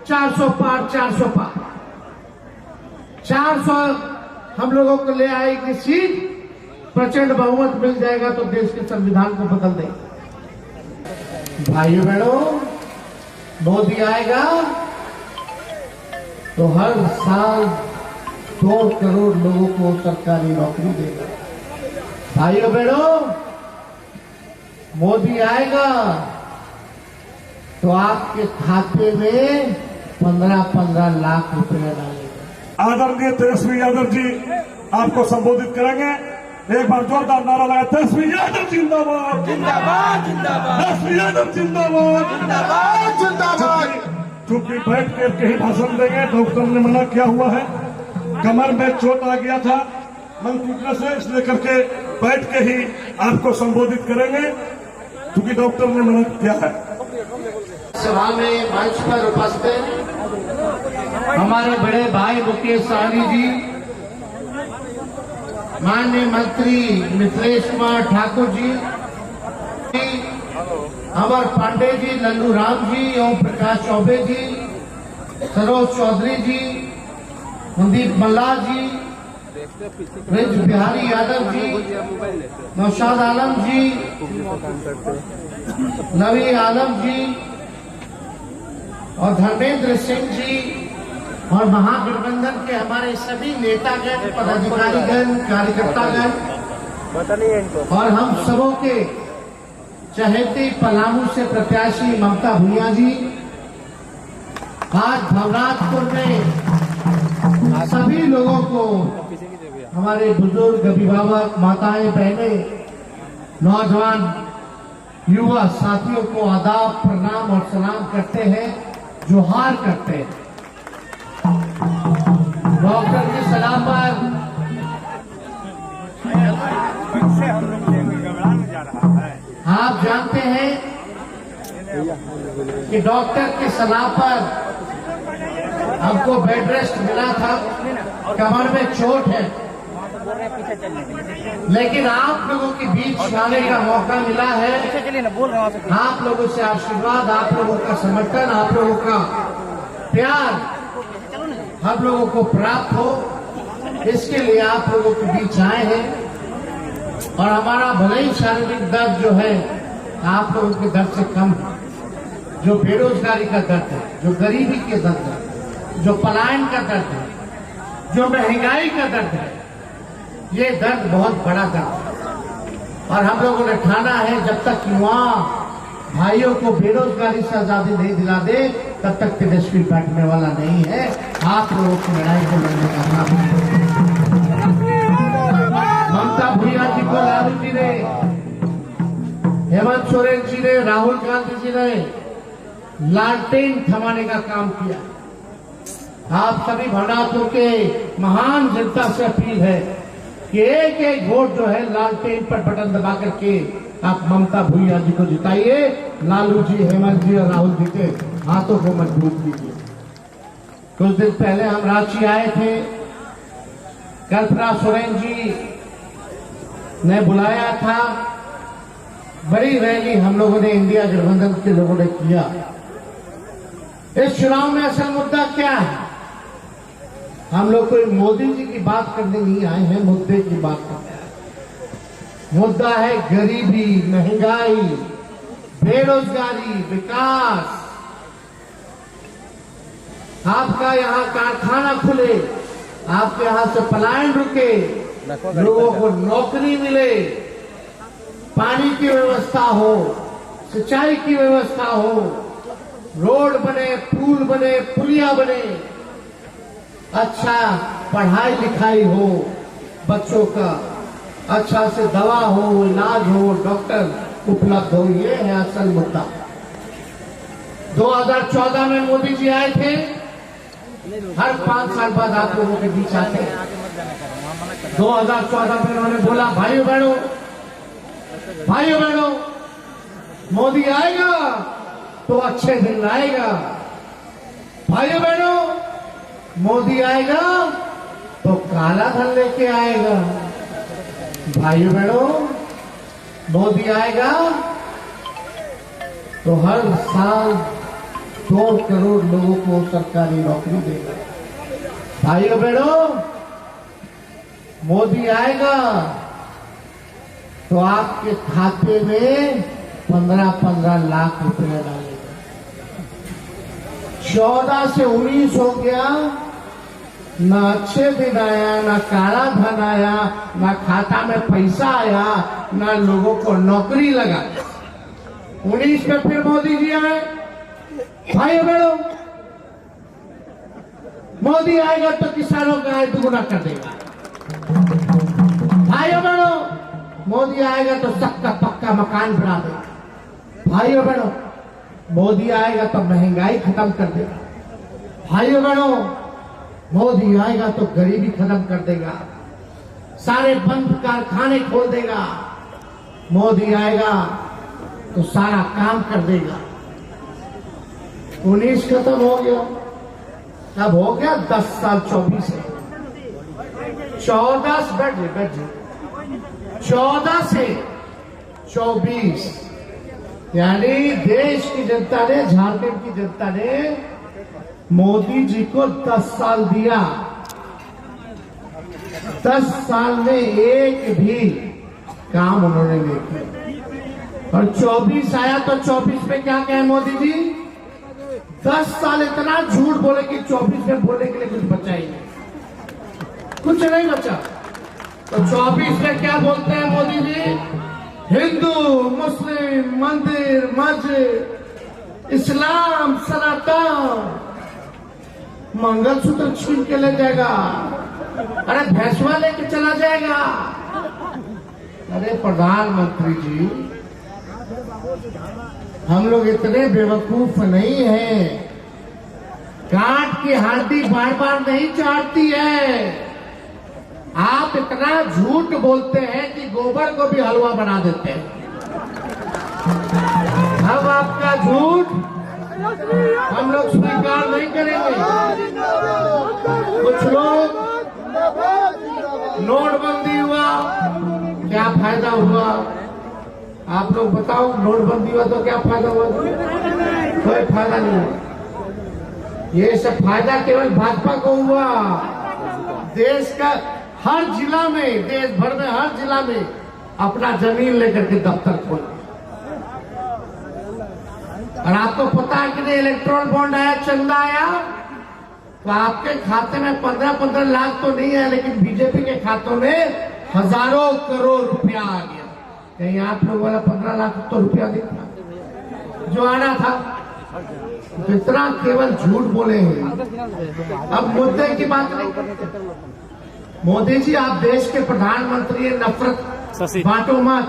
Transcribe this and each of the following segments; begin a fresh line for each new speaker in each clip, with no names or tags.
400 पार 400 पार 400 हम लोगों को ले आएगी सीट, प्रचंड बहुमत मिल जाएगा तो देश के संविधान को बदल देंगे। भाइयों बहनों, मोदी आएगा तो हर साल 2 करोड़ लोगों को सरकारी नौकरी देगा। भाइयों बहनों, मोदी आएगा तो आपके खाते में 15-15 लाख रुपए डालेगा।
आदरणीय तेजस्वी यादव जी आपको संबोधित करेंगे। एक बार जोरदार नारा लगा, तेजस्वी यादव जिंदाबाद
जिंदाबाद जिंदाबाद,
तेजस्वी यादव जिंदाबाद
जिंदाबाद जिंदाबाद।
चूंकि बैठ करके ही भाषण देंगे, डॉक्टर ने मना किया हुआ है, कमर में चोट आ गया था मन टूटने से, इसलिए करके बैठ के ही आपको संबोधित करेंगे क्योंकि डॉक्टर ने मना किया है।
सभा में मंच पर उपस्थित हमारे बड़े भाई मुकेश सहनी जी, माननीय मंत्री मिथिलेश कुमार ठाकुर जी, अमर पांडे जी, लल्लू राम जी, ओम प्रकाश चौबे जी, सरोज चौधरी जी, मनदीप मल्लाह जी, ब्रज बिहारी यादव जी, नौशाद आलम जी, नवी आलम जी और धर्मेंद्र सिंह जी और महागठबंधन के हमारे सभी नेतागण, पदाधिकारीगण, कार्यकर्तागण और हम सबों के चहेते पलामू से प्रत्याशी ममता भुइयां जी, आज भवनाथपुर में सभी लोगों को, हमारे बुजुर्ग, अभिभावक, माताएं, बहनें, नौजवान, युवा साथियों को आदाब, प्रणाम और सलाम करते हैं, जोहार करते हैं। डॉक्टर की सलाह पर आप जानते हैं कि डॉक्टर की सलाह पर हमको बेड रेस्ट मिला था, कमर में चोट है, लेकिन आप लोगों के बीच आने का मौका मिला है। आप लोगों से आशीर्वाद, आप लोगों का समर्थन, आप लोगों का प्यार हम लोगों को प्राप्त हो, इसके लिए आप लोगों के बीच आए हैं। और हमारा भले ही शारीरिक दर्द जो है आप लोगों के दर्द से कम है। जो बेरोजगारी का दर्द है, जो गरीबी के दर्द है, जो पलायन का दर्द है, जो महंगाई का दर्द है, ये दर्द बहुत बड़ा दर्द है। और हम लोगों ने ठाना है जब तक युवा भाइयों को बेरोजगारी से आजादी नहीं दिला दे, तब तक तेजस्वी बैठने वाला नहीं है। आप लोगों की लड़ाई को लड़ने का काम ममता भुइयां जी को लालू जी ने, हेमंत सोरेन जी ने, राहुल गांधी जी ने लालटेन थमाने का काम किया। आप सभी भवनाथपुर के महान जनता से अपील है कि एक एक वोट जो है लालटेन पर बटन दबा करके आप ममता भुइयां जी को जिताइए। लालू जी, हेमंत जी और राहुल जी के हाथों को मजबूत कीजिए। कुछ दिन पहले हम रांची आए थे, कल्पना सोरेन जी ने बुलाया था, बड़ी रैली हम लोगों ने, इंडिया गठबंधन के लोगों ने किया। इस चुनाव में असल मुद्दा क्या है? हम लोग कोई मोदी जी की बात करने नहीं आए हैं, मुद्दे की बात करते हैं। मुद्दा है गरीबी, महंगाई, बेरोजगारी, विकास। आपका यहाँ कारखाना खुले, आपके यहाँ से पलायन रुके, लोगों को नौकरी मिले, पानी की व्यवस्था हो, सिंचाई की व्यवस्था हो, रोड बने, पुल बने, पुलिया बने, अच्छा पढ़ाई लिखाई हो, बच्चों का अच्छा से दवा हो, इलाज हो, डॉक्टर उपलब्ध हो। ये है असल मुद्दा। 2014 में मोदी जी आए थे, हर 5 साल बाद आप लोगों के बीच आते हैं। 2014 में उन्होंने बोला, भाइयों बहनों, भाइयों बहनों, मोदी आएगा तो अच्छे दिन लाएगा। भाइयों बहनों, मोदी आएगा तो काला धन लेके आएगा। भाइयों बहनों, मोदी आएगा तो हर साल 2 करोड़ लोगों को सरकारी नौकरी देगा। भाइयों बहनों, मोदी आएगा तो आपके खाते में 15-15 लाख रुपए डालेगा। 14 से 19 हो गया, ना अच्छे दिन आया, ना काला धन आया, ना खाता में पैसा आया, ना लोगों को नौकरी लगा। 19 में फिर मोदी जी आए। भाइयों बहनों, मोदी आएगा तो किसानों का आय दुगुना कर देगा। भाइयों बहनों, मोदी आएगा तो सबका पक्का मकान बना देगा। भाइयों बहनों, मोदी आएगा तो महंगाई खत्म कर देगा। भाइयों बहनों, मोदी आएगा तो गरीबी खत्म कर देगा, सारे बंद कारखाने खोल देगा। मोदी आएगा तो सारा काम कर देगा। 19 खत्म हो गया, अब हो गया 10 साल 24 है। 14 से बैठ 14 से 24 यानी देश की जनता ने, झारखंड की जनता ने मोदी जी को 10 साल दिया। 10 साल में एक भी काम उन्होंने नहीं किया। और 24 आया तो 24 में क्या कहे मोदी जी? 10 साल इतना झूठ बोले कि 24 में बोलने के लिए कुछ बचा ही नहीं, कुछ नहीं बचा। तो 24 में क्या बोलते हैं मोदी जी? हिंदू, मुस्लिम, मंदिर, मस्जिद, इस्लाम, सनातन, मंगलसूत्र छीन के ले जाएगा। अरे भैंसवा लेके चला जाएगा। अरे प्रधानमंत्री जी, हम लोग इतने बेवकूफ नहीं हैं। काट की हड्डी बार बार नहीं चाटती है। आप इतना झूठ बोलते हैं कि गोबर को भी हलवा बना देते हैं। अब आपका झूठ हम लोग स्वीकार नहीं करेंगे। कुछ लोग नोटबंदी हुआ, क्या फायदा हुआ? आप लोग बताओ, नोटबंदी हुआ तो क्या फायदा हुआ? कोई फायदा नहीं हुआ। ये सब फायदा केवल भाजपा को हुआ। देश का हर जिला में, देश भर में हर जिला में अपना जमीन लेकर के दफ्तर खोले। और आपको पता है कि नहीं, इलेक्ट्रॉन बॉन्ड आया, चंदा आया, तो आपके खाते में 15-15 लाख तो नहीं है, लेकिन बीजेपी के खातों में हजारों करोड़ रुपया आ गया। कहीं आप लोग वाला 15 लाख तो रुपया दिखा जो आना था। इतना केवल झूठ बोले हैं। अब मुद्दे की बात नहीं करते। मोदी जी, आप देश के प्रधानमंत्री हैं, नफरत बांटो मत।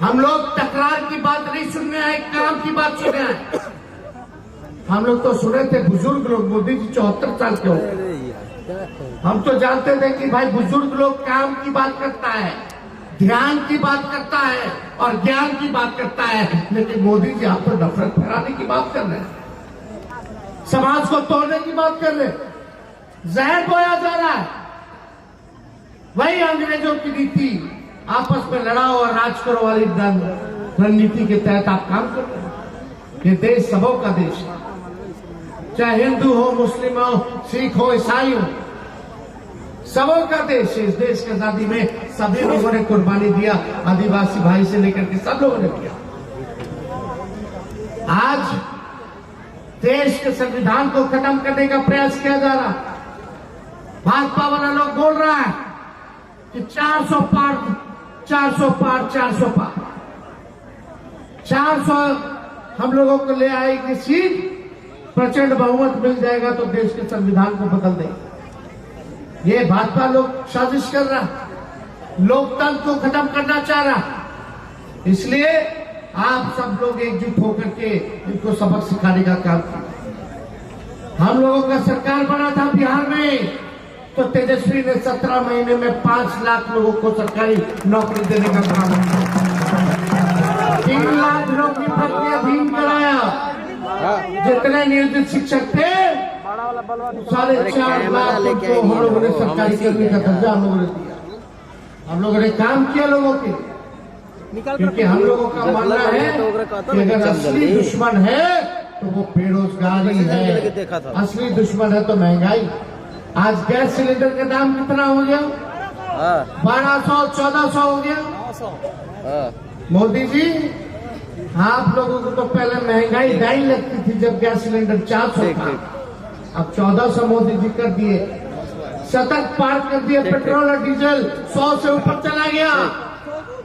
हम लोग तकरार की बात नहीं सुनने आए, काम की बात सुनने आए। हम लोग तो सुने थे बुजुर्ग लोग, मोदी जी 74 साल के हो गए। हम तो जानते थे कि भाई बुजुर्ग लोग काम की बात करता है, ध्यान की बात करता है और ज्ञान की बात करता है। लेकिन मोदी जी, आप तो नफरत फैलाने की बात कर रहे हैं, समाज को तोड़ने की बात कर रहे हैं, जहर बोया जा रहा है। वही अंग्रेजों की नीति, आपस में लड़ाओ और राज करो वाली रणनीति के तहत आप काम कर रहे हैं। ये देश सबों का देश है, चाहे हिंदू हो, मुस्लिम हो, सिख हो, ईसाई हो, सबों का देश है। इस देश की आजादी में सभी लोगों ने कुर्बानी दिया, आदिवासी भाई से लेकर के सब लोगों ने किया। आज देश के संविधान को खत्म करने का प्रयास किया जा रहा। भाजपा वाला लोग बोल रहा है कि 400 पार 400 पार 400 पार 400 हम लोगों को ले आएगी सीट, प्रचंड बहुमत मिल जाएगा तो देश के संविधान को बदल देंगे। ये भाजपा लोग साजिश कर रहा, लोकतंत्र को खत्म करना चाह रहा। इसलिए आप सब लोग एकजुट होकर के इनको सबक सिखाने का काम किया। हम लोगों का सरकार बना था बिहार में, तो तेजस्वी ने 17 महीने में 5 लाख लोगों को सरकारी नौकरी देने का काम किया। 3 लाख नौकरी प्रक्रियाधीन कराया। जितने नियोजित शिक्षक थे, 4.5 लाख को हम लोगों ने सरकारी करने का दर्जा हम लोगों ने दिया। हम लोगों ने काम किया लोगों के। क्योंकि हम लोगों का मानना है कि अगर असली दुश्मन है तो वो बेरोजगारी है, असली दुश्मन है तो महंगाई। आज गैस सिलेंडर का दाम कितना हो गया? 1200-1400 हो गया। मोदी जी, आप लोगों को तो पहले महंगाई डाई लगती थी जब गैस सिलेंडर 400 था, अब 1400 मोदी जी कर दिए। शतक पार कर दिए, पेट्रोल और डीजल 100 से ऊपर चला गया।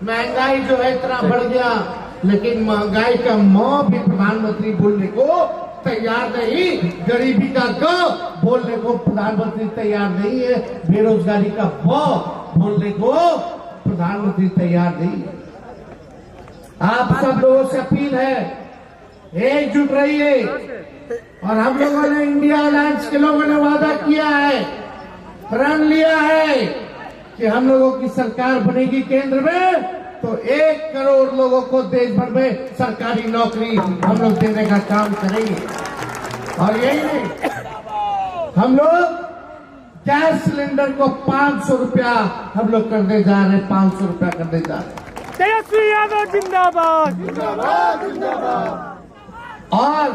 महंगाई जो है इतना बढ़ गया, लेकिन महंगाई का मौ भी प्रधानमंत्री बोलने को तैयार नहीं, गरीबी का ग बोलने को प्रधानमंत्री तैयार नहीं है, बेरोजगारी का ब बोलने को प्रधानमंत्री तैयार नहीं है। आप सब लोगों से अपील है, एकजुट रहिए। और हम लोगों ने इंडिया अलायंस के लोगों ने वादा किया है, प्रण लिया है कि हम लोगों की सरकार बनेगी केंद्र में तो 1 करोड़ लोगों को देश भर में सरकारी नौकरी हम लोग देने का काम करेंगे। और यही नहीं, हम लोग गैस सिलेंडर को 500 रुपया हम लोग करने जा रहे हैं, 500 रुपया करने जा रहे हैं।
तेजस्वी यादव जिंदाबाद।
और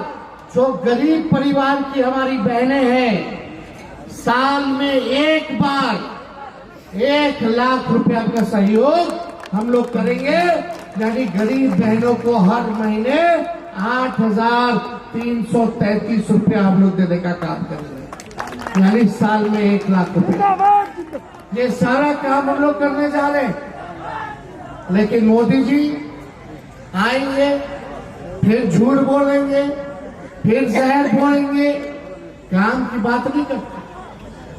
जो गरीब परिवार की हमारी बहनें हैं, साल में एक बार 1 लाख रुपया का सहयोग हम लोग करेंगे। यानी गरीब बहनों को हर महीने 8,333 रुपया हम लोग देने का काम करेंगे, यानी साल में 1 लाख रुपया। ये सारा काम हम लोग करने जा रहे हैं। लेकिन मोदी जी आएंगे, फिर झूठ बोलेंगे, फिर जहर बोलेंगे, काम की बात नहीं करते।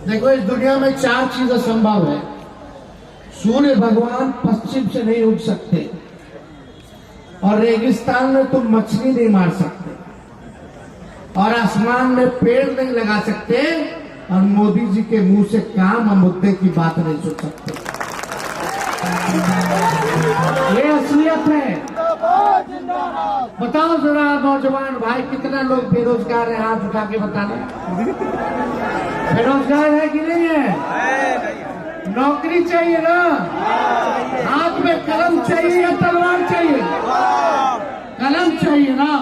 देखो, इस दुनिया में 4 चीजें संभव है। सूर्य भगवान पश्चिम से नहीं उग सकते, और रेगिस्तान में तुम मछली नहीं मार सकते, और आसमान में पेड़ नहीं लगा सकते, और मोदी जी के मुंह से काम और मुद्दे की बात नहीं सुन सकते। ये असलियत है। बताओ जरा नौजवान भाई, कितना लोग बेरोजगार है? हाथ उठा के बताना। बेरोजगार है कि नहीं है? नौकरी चाहिए ना? हाथ में कलम चाहिए या तलवार चाहिए? कलम चाहिए ना?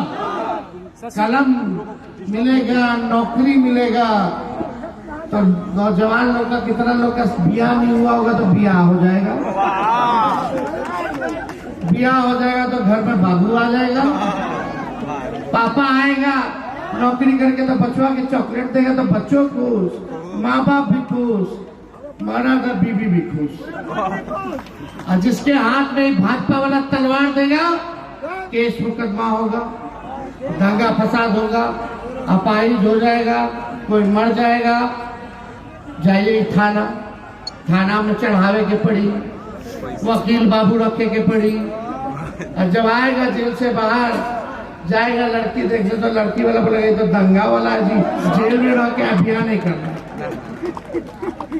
कलम मिलेगा, नौकरी मिलेगा तो नौजवान लोग का, कितना लोग का ब्याह नहीं हुआ होगा तो ब्याह हो जाएगा, ब्याह हो जाएगा तो घर में बाबू आ जाएगा, पापा आएगा नौकरी करके तो बच्चों के चॉकलेट देगा तो बच्चों खुश, माँ बाप भी खुश, माना का बीबी भी खुश। और जिसके हाथ में भाजपा वाला तलवार देगा, केस मुकदमा होगा, दंगा फसाद होगा, अपाहिज हो जाएगा, कोई मर जाएगा, जाइए थाना, थाना में चढ़ावे के पड़ी, वकील बाबू रखे के पड़ी। और जब आएगा जेल से बाहर जाएगा, लड़की देखे तो लड़की वाला बोलेगा तो दंगा वाला जी, जेल में रह के अभियान नहीं करना।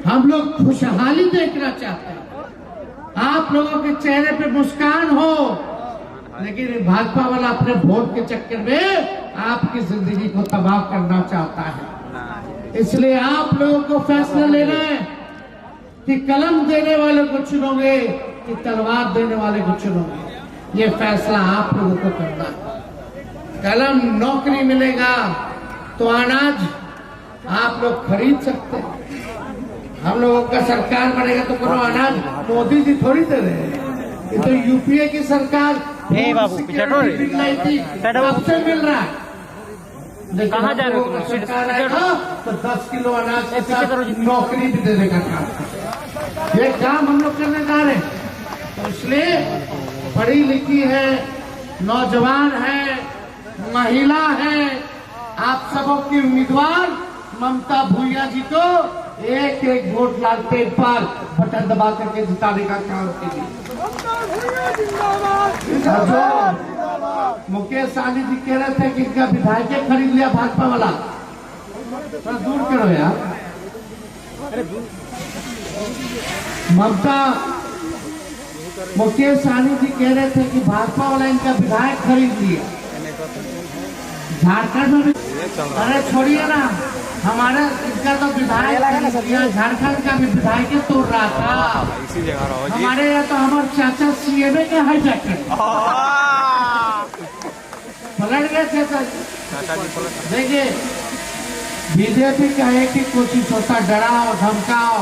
हम लोग खुशहाली देखना चाहते हैं, आप लोगों के चेहरे पे मुस्कान हो, लेकिन भाजपा वाला अपने वोट के चक्कर में आपकी जिंदगी को तबाह करना चाहता है। इसलिए आप लोगों को फैसला लेना है कि कलम देने वाले को चुनोगे कि तलवार देने वाले को चुनोगे। ये फैसला आप लोगों को करना है। कलम नौकरी मिलेगा तो अनाज आप लोग खरीद सकते हैं। हम लोगों का सरकार बनेगा तो कोनो अनाज मोदी जी थोड़ी दे रहे हैं, ये तो यूपीए की सरकार आपसे मिल रहा है।
कहाँ जा रहे हो?
सरकार आएगा तो 10 किलो अनाज के साथ नौकरी भी देने का काम, ये काम हम लोग करने जा रहे हैं। तो इसलिए पढ़ी लिखी है, नौजवान है, महिला है, आप सबों की उम्मीदवार ममता भूया जी को एक एक वोट लालटेन पर बटन दबा करके जिताने का काम कीजिए। मुकेश सहनी जी कह रहे थे कि इनका विधायक खरीद लिया भाजपा वाला, थोड़ा दूर करो यार। ममता मुकेश सहनी जी कह रहे थे कि भाजपा वाला इनका विधायक खरीद लिया झारखंड में भी। अरे छोड़िए ना, हमारे इसका तो विधायक यहाँ झारखंड का भी विधायक तोड़ रहा था।
इसी जगह रहो जी।
हमारे यहाँ तो हमारे चाचा सीएमए के हाईजैकर पलट गए चाचा जी। देखिए बीजेपी का एक ही कोशिश होता, डराओ धमकाओ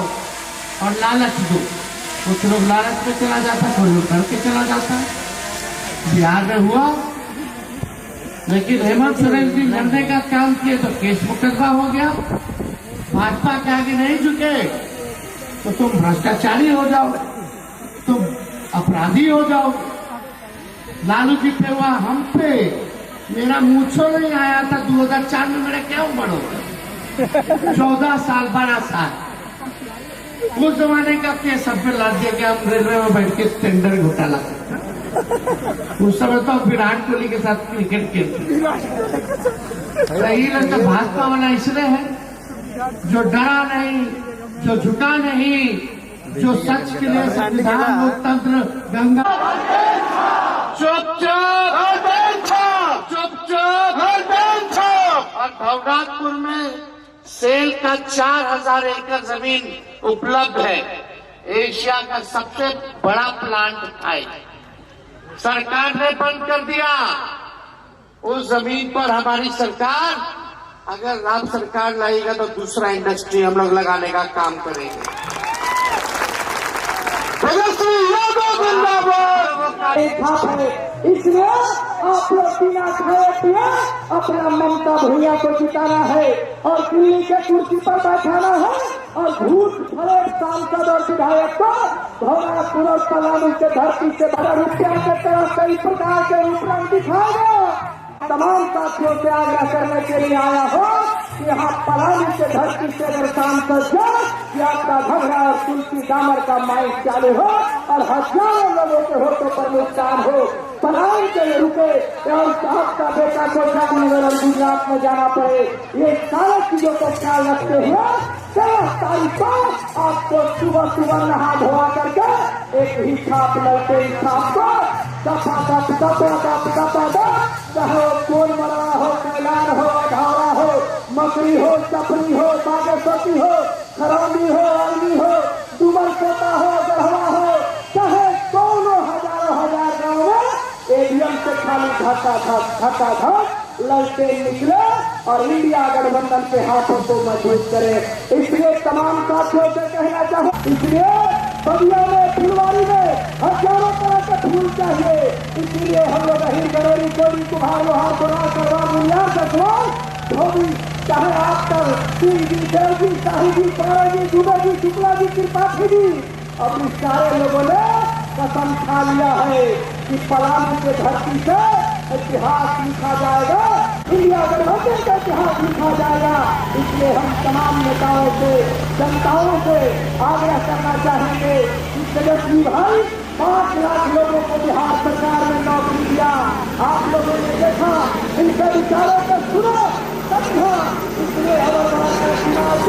और लालच दो। कुछ लोग लालच में चला जाता, कोई लोग करके चला जाता। बिहार में हुआ, लेकिन हेमंत सोरेन जी लड़ने का काम किए तो केस मुकदमा हो गया। भाजपा के आगे नहीं झुके तो तुम भ्रष्टाचारी हो जाओ, तुम अपराधी हो जाओ। लालू जी पे हुआ, हम पे मेरा मूछो नहीं आया था 2004 में, मेरा क्या उम्र होगा 14 साल 12 साल। उस जमाने का केस सब पे लाद दिया कि हम रेलवे में बैठ के टेंडर घोटाला करते। उस समय तो विराट कोहली के साथ क्रिकेट खेलते। सही तो भाजपा वाला इसलिए है जो डरा नहीं, जो झुका नहीं, जो सच के लिए संविधान लोकतंत्र गंगा चुपचाप और भवनाथपुर में सेल का 4000 एकड़ जमीन उपलब्ध है। एशिया का सबसे बड़ा प्लांट है, सरकार ने बंद कर दिया। उस जमीन पर हमारी सरकार, अगर आप सरकार लाएगा तो दूसरा इंडस्ट्री हम लोग लगाने का काम करेंगे।
इसलिए आप लोग बिना खाए पिए अपना ममता भैया को जिताना है और दिल्ली के कुर्सी पर बैठाना है और झूठ भरे सांसद और विधायक को भवनाथपुर और पलामू के धरती से बड़ा रुपया के तरफ कई प्रकार के रूप दिखाएगा। तमाम साथियों से आग्रह करने के लिए आया हो कि यहाँ पलामू के धरती से अगर सांसद जाए कि आपका घबरा और तुलसी डामर का माइक चालू हो और हजारों लोगों के होटों पर नुकसान हो, पलायन के लिए रुके और आपका बेटा को जामनगर और गुजरात में जाना पड़े। ये सारी चीजों को ख्याल रखते हुए 13 तारीख को आपको सुबह सुबह नहा धोआ करके एक ही छाप लड़के छाप को दफा चाहे कोन मरवा हो, कैलार हो, अघारा हो, मकरी हो, चपरी हो, बागेश्वरी हो, खरौनी हो, अरनी हो, डुमरकोटा हो, गढ़वा हो, चाहे दोनों हजारों हजार गाँव में एडीएम से खाली धक्का लड़के निकले और इंडिया गठबंधन के हाथों को मजबूत करे। इसलिए तमाम साथियों से कहना चाहूँ, इसलिए बगिया में फुलवारी में हजारों तरह के फूल चाहिए। इसीलिए हम लोग अहिर गरोरी कोरी कुम्हार लोहार गुना करवा दुनिया ससवाल धोबी चाहे आपका सिंह जी, देव जी, शाही जी, तारा जी, दुबे जी, शुक्ला जी, त्रिपाठी जी, अब इस सारे लोगों ने कसम खा लिया है कि पलामू के धरती से इतिहास लिखा जाएगा, इंडिया गठबंधन का इतिहास लिखा जाएगा। इसलिए हम तमाम नेताओं से, जनताओं से आग्रह करना चाहेंगे कि तेजस्वी भाई 5 लाख लोगों को बिहार सरकार में नौकरी दिया, आप लोगों ने देखा, इनके विचारों को सुनो समझा। इसलिए हमारा चुनाव